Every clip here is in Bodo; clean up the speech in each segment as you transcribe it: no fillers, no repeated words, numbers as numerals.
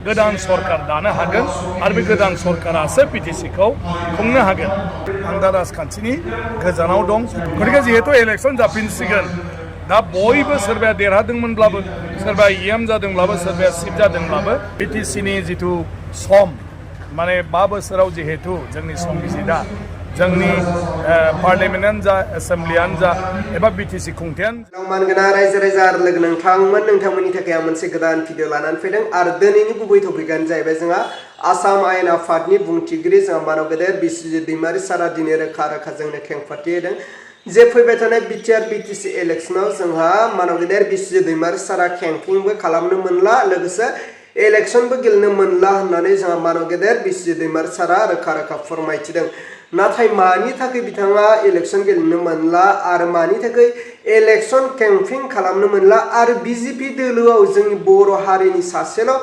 गोदान सरकार दानो हागोन आरो बे गोदान सरकारासो बिटिसिखौ खुंनो हागोन। आं दा राजखान्थिनि गोजानाव दं। गतिके जिहेतु इलेक्सन जाफिनसिगोन दा बयबो सोरबाया देरहादोंमोनब्लाबो सोरबाया इएम जादोंब्लाबो सोरबाया सिट जादोंब्लाबो बिटिसिनि जिथु सम माने 5 बोसोराव जिहेतु जोंनि संबिजिदा जोंनि पार्लियामेन्टआनो जा एसेम्ब्लियानो जा एबा बिटिसि खुंथायानो मानगोना रायजो राजा आरो लोगो नोंथांमोननि थाखाय आं मोनसे गोदान भिडिअ लानानै फैदों आरो दिनैनि गुबै टपिकआनो जाहैबाय जोंहा आसाम आयेन आफादनि बुंथिगिरि जोंहा मानव गेदेर बिस्वजित दैमारी सारा दिनै रोखा जोंनो खेंफोरथि होदों जे फैबाय थानाय बिटिआर बिटिसि इलेक्सनाव जोंहा मानव गेदेर बिस्वजित दैमारी सारा केम्पिंबो खालामनो मोनला लोगोसे इलेक्शनबो गेलेनो मोनला होननानै जोंहा मानव गेदेर बिस्वजित दैमारी सारा रोखा फोरमायथिदों। नाथाय मानि थाखाय बिथाङा इलेक्शन गेलेनो मोनला आरो मानि थाखाय इलेक्शन केम्पिं खालामनो मोनला आरो बिजेपि दोलोआव जोंनि बर' हारिनि सासेल'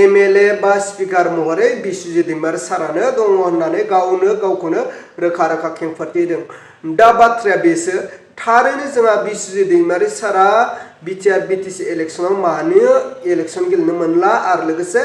एमएलए बा स्पिकार महरै बिस्वजित दैमारी सारानो दङ होननानै गावखौनो रोखा खेंफोरथि होदों। दा बाथ्राया बेसो थारैनो जोंहा बिस्वजित दैमारी सारा बिटिआर बिटिसि इलेक्शनाव मानो इलेक्शन गेलेनो मोनला आरो लोगोसे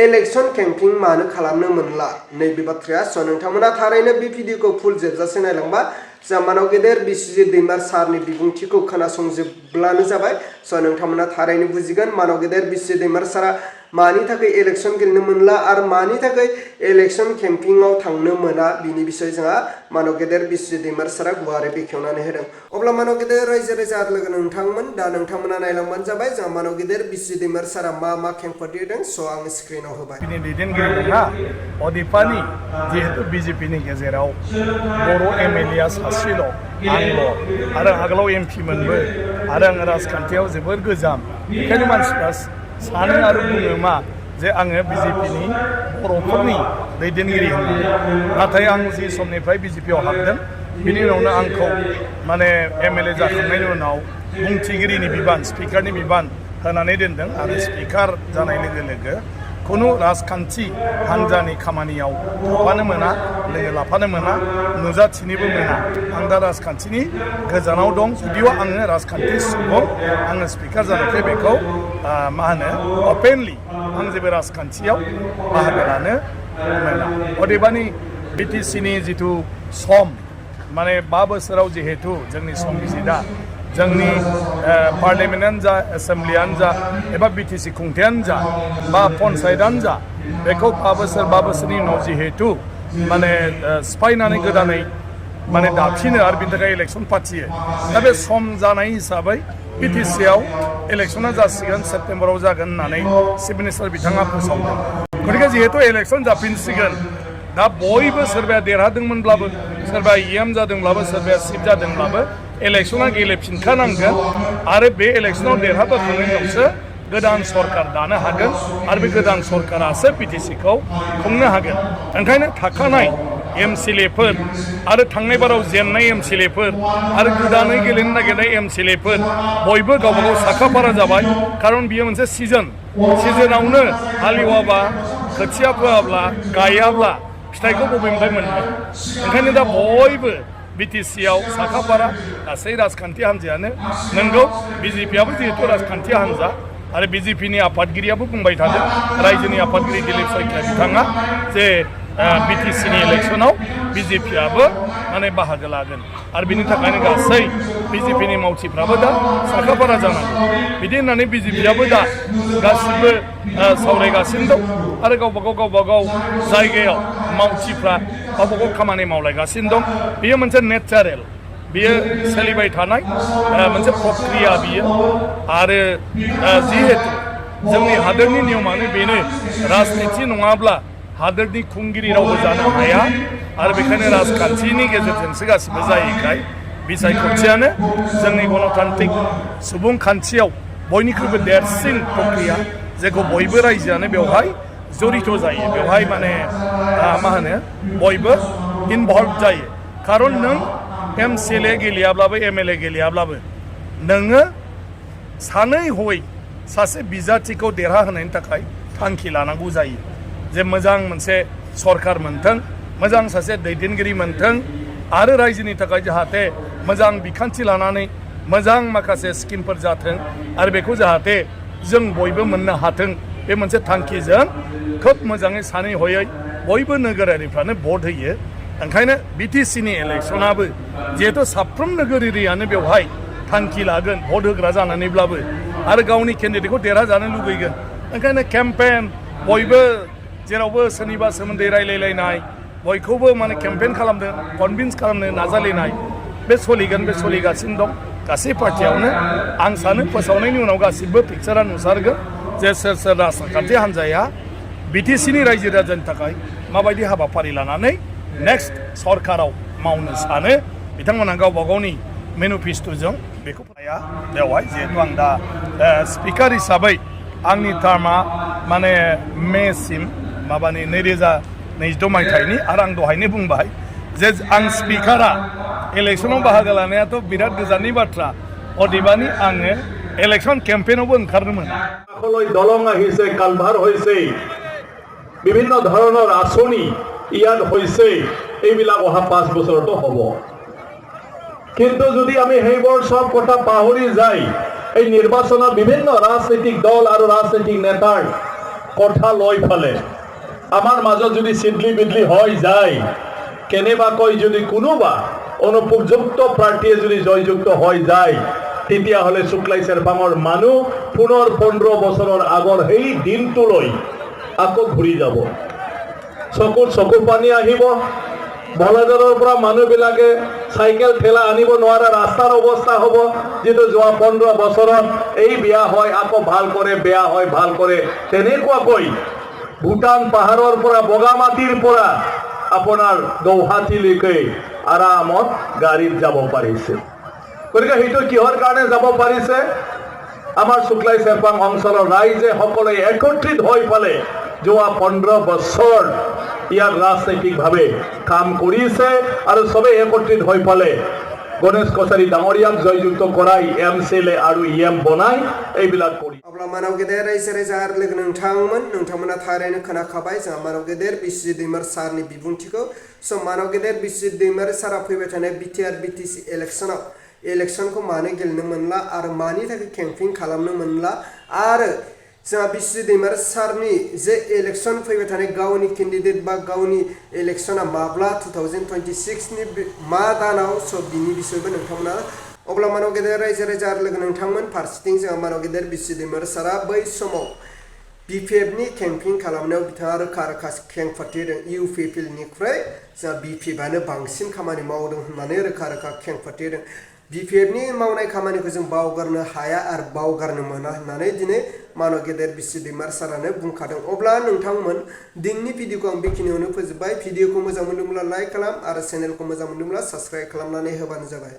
इलेक्शन केम्पिं मानो खालामनो मोनला नैबे बाथ्राया स' नोंथांमोना थारैनो बे भिडिअखौ फुल जोबजासे नायलांबा जोंहा मानव गेदेर बिस्वजित दैमारी सारनि बिबुंथिखौ खोनासंजोबब्लानो जाबाय। स' नोंथांमोना थारैनो बुजिगोन मानव गेदेर बिस्वजित दैमारी सारा मानि थाखाय इलेक्शन गेलेनो मोनला आरो मानि थाखाय इलेक्शन केम्पिंआव थांनो मोना बिनि बिषय जोंहा मानव गेदेर बिस्वजित दैमारी सारा गुवारै बेखेवनानै होदों। अब्ला मानव गेदेर रायजो राजा आरो लोगो नोंथांमोना नायलांबानो जाबाय जोंहा मानव गेदेर बिस्वजित दैमारी सारा मा खेंफोरथि होदों स' आं स्क्रिनाव होबाय। दैदेनगिरि नङा अदेबानि जिहेतु बिजेपिनि गेजेराव बर' एमएलए सासेल' आंल' आरो आगोलाव एमपि मोनबो आरो आङो राजखान्थियाव जोबोर गोजाम बेखायनो मानसिफ्रा सानो आरो बुङो मा जे आङो बिजेपिनि बर'फोरनि दैदेनगिरि होननानै नाथाय आं जि समनिफ्राय बिजेपियाव हाबदों बिनि उनावनो आंखौ माने एमएलए जाखांनायनि उनाव बुंथिगिरिनि बिबान स्पिकारनि बिबान होनानै दोनदों आरो स्पिकार जानाय लोगो खुनु राजखान्थि हान्जानि खामानियाव थाफानो मोना लोगो लाफानो मोना नुजाथिनोबो मोना। आं दा राजखान्थिनि गोजानाव दं जुदिअ आङो राजखान्थि सुबुं आङो स्पिकार जानायखाय बेखौ अपेनलि आं जेबो राजखान्थियाव बाहागो लानो मोना। अदेबानि बिटिसिनि जिथु सम माने 5 बोसोराव जिहेतु जोंनि संबिजिदा जोंनि पार्लियामेन्टआनो जा एसेम्ब्लियानो जा एबा बिटिसि खुंथायानो जा बा पन्सायतआनो जा बेखौ 5 बोसोरनि उनाव जिहेतु माने सिफायनानै गोदानै माने दाफिनो आरो बिनि थाखाय इलेक्शन फाथियो। दा बे सम जानाय हिसाबै बिटिसिआव इलेक्शना जासिगोन सेप्तेम्बराव जागोन होननानै चिफ मिनिस्टार बिथाङा फोसावदों। गतिके जिहेतु इलेक्शन जाफिनसिगोन दा बयबो सोरबाया देरहादोंमोनब्लाबो सोरबाया इएम जादोंब्लाबो सोरबाया सिट जादोंब्लाबो इलेक्शना गेलेफिनखानांगोन आरो बे इलेक्शनाव देरहाबोखांनायनि उनावसो गोदान सरकार दानो हागोन आरो बे गोदान सरकारासो बिटिसिखौ खुंनो हागोन। ओंखायनो थाखानाय एमसिएलएफोर आरो थांनाय बाराव जेननाय एमसिएलएफोर आरो गोदानै गेलेनो नागिरनाय एमसिएलएफोर बयबो गावबागाव साखाफारा जाबाय खारन बियो मोनसे सिजोनावनो हालेवाबा खोथिया फोआब्ला गायाब्ला फिथाइखौ बबेनिफ्राय मोनगोन। ओंखायनो दा बयबो बिटिसिआव साखाफारा गासै राजखान्थि हान्जायानो नंगौ बिजेपिआबो जिहेतु राजखान्थि हान्जा आरो बिजेपिनि आफादगिरियाबो बुंबाय थादों रायजोनि आफादगिरि दिलीप सायखिया बिथाङा जे बिटिसिनि इलेक्शनाव बिजेपिआबो माने बाहागो लागोन आरो बिनि थाखायनो गासै बिजेपिनि मावथिफ्राबो दा साखाफारा जानांगौ बिदि होननानै बिजेपिआबो दा गासिबो सावरायगासिनो दं आरो गावबागाव जायगायाव मावथिफ्रा गावबागाव खामानि मावलायगासिनो दं। बेयो मोनसे नेचारेल बियो सोलिबाय थानाय मोनसे प्रक्रिया बियो आरो जिहेतु जोंनि हादोरनि नियमानो बेनो राजनिति नङाब्ला हादोरनि खुंगिरि रावबो जानो हाया आरो बेखायनो राजखान्थिनि गेजेरजोंसो गासिबो जायैखाय बिसायख'थियानो जोंनि गणतान्त्रिक सुबुंखान्थियाव बयनिख्रुइबो देरसिन प्रक्रिया जेखौ बयबो रायजोआनो बेवहाय जड़ित जायो बेवहाय माने बयबो इनभल्भ जायो खारन नों एमसिएलए गेलेयाब्लाबो एमएलए गेलेयाब्लाबो नोङो सानै हय सासे बिजाथिखौ देरहाहोनायनि थाखाय थांखि लानांगौ जायो जे मोजां मोनसे सरकार मोनथों मोजां सासे दैदेनगिरि मोनथों आरो रायजोनि थाखाय जाहाथे मोजां बिखान्थि लानानै मोजां माखासे स्किमफोर जाथों आरो बेखौ जाहाथे जों बयबो मोननो हाथों बे मोनसे थांखिजों खोब मोजाङै सानै हयै बयबो नोगोरारिफ्रानो भट होयो ओंखायनो BTCनि इलेक्सनाबो जिहेतु साफ्रोम नोगोरारियानो बेवहाय थांखि लागोन भट होग्रा जानानैब्लाबो आरो गावनि केन्डिडेटखौ देरहाजानो लुगैगोन ओंखायनो केम्पेन बयबो जेरावबो सोरनिबा सोमोन्दै रायलायलायनाय बयखौबो माने केम्पेन खालामदों कनभिन्स खालामनो नाजालायनाय बे सोलिगोन बे सोलिगासिनो दं गासै पार्टियावनो आं सानो फोसावनायनि उनाव गासिबो पिक्सारा नुसारगोन जे सोर सोर राजखान्थि हान्जाया BTCनि रायजो राजानि थाखाय माबायदि हाबाफारि लानानै नेक्स्ट सरकाराव मावनो सानो बिथांमोनहा गावबा गावनि मेनिफेस्ट'जों बेखौ फराया बेवहाय जिहेतु आं दा स्पिकार हिसाबै आंनि टार्मा माने मेसिम माबानि 2022 मायथाइनि आरो आं दहायनो बुंबाय जे आं स्पिकारा इलेक्सनाव बाहागो लानायाथ' बिराद गोजाननि बाथ्रा अदेबानि आङो इलेक्सन केम्पेइनावबो ओंखारदोंमोन দলং আহিছে কালভাৰ হৈছে বিভিন্ন ধৰণৰ আঁচনি ইয়াত হৈছে এইবিলাক অহা 5 বছৰতো হ'ব কিন্তু যদি আমি সেইবোৰ সব কথা পাহৰি যাই এই নিৰ্বাচনত বিভিন্ন ৰাজনৈতিক দল আৰু ৰাজনৈতিক নেতাৰ কথা লৈ ফেলে আমাৰ মাজত যদি সিদ্ধি বিধলি হৈ যায় কেনেবাকৈ যদি কোনোবা অনুপযুক্ত প্ৰাৰ্থীয়ে যদি জয়যুক্ত হৈ যায় তেতিয়াহ'লে শুক্লাই চেৰপাঙৰ মানুহ পুনৰ 15 বছৰৰ আগৰ সেই দিনটোলৈ আকৌ ঘূৰি যাব চকুৰ পানী আহিব বলাজাৰৰ পৰা মানুহবিলাকে সাইকেল ঠেলা আনিব নোৱাৰা ৰাস্তাৰ অৱস্থা হ'ব যেটো যোৱা 15 বছৰত এই বিয়া হয় আকৌ ভাল কৰে বেয়া হয় ভাল কৰে তেনেকুৱাকৈ ভূটান পাহাৰৰ পৰা বগামাটিৰ পৰা আপোনাৰ গৌহাটীলৈকে আৰামত গাড়ীত যাব পাৰিছে গতিকে সেইটো কিহৰ কাৰণে যাব পাৰিছে আমাৰ শুক্লাই চেৰপাং অঞ্চলৰ ৰাইজে সকলোৱে একত্ৰিত হৈ পালে যোৱা 15 বছৰ ইয়াৰ ৰাজনৈতিকভাৱে কাম কৰিছে আৰু সবে একত্ৰিত হৈ পালে গণেশ কছাৰী ডাঙৰীয়াক জয়যুক্ত কৰাই এমসিএলএ আৰু ইএম বনাই এইবিলাক কৰি अब्ला मानव गेदेर रायजो राजा आरो लोगो नोंथांमोना थारैनो खोनाखाबाय जोंहा मानव गेदेर बिस्वजित दैमारी सारनि बिबुंथिखौ मानव गेदेर बिस्वजित दैमारी सारा फैबाय थानाय बिटिआर BTC इलेक्सनखौ मानो गेलेनो मोनला आरो मानि थाखाय केम्पेइन खालामनो मोनला आरो जोंहा बिस्वजित दैमारी सारनि जे इलेक्सन फैबाय थानाय गावनि केन्डिडेट बा गावनि इलेक्सना माब्ला 2026 नि मा दानाव बिनि बिसयबो नोंथांमोना अब्ला मानव गेदेर रायजो राजा आरो लोगो नोंथांमोन फारसेथिं जोंहा मानव गेदेर बिस्वजित दैमारी सारा बै समाव BPFनि केम्पेइन खालामनायाव बिथाङा रोखा खेंफारथिदों UPPनिख्रुइ जोंहा BPFआनो बांसिन खामानि मावदों होननानै रोखा खेंफारथिदों BPFनि मावनाय खामानिखौ जों बावगारनो हाया आरो बावगारनो मोना होननानै दिनै मानव गेदेर बिस्वजित दैमारी सारानो बुंखादों अब्ला नोंथांमोन दिनैनि भिडिअखौ आं बेखिनियावनो फोजोबबाय भिडिअखौ मोजां मोनदोंब्ला लाइक खालाम आरो चेनेलखौ मोजां मोनदोंब्ला साबस्क्राइब खालामनानै होबानो जाबाय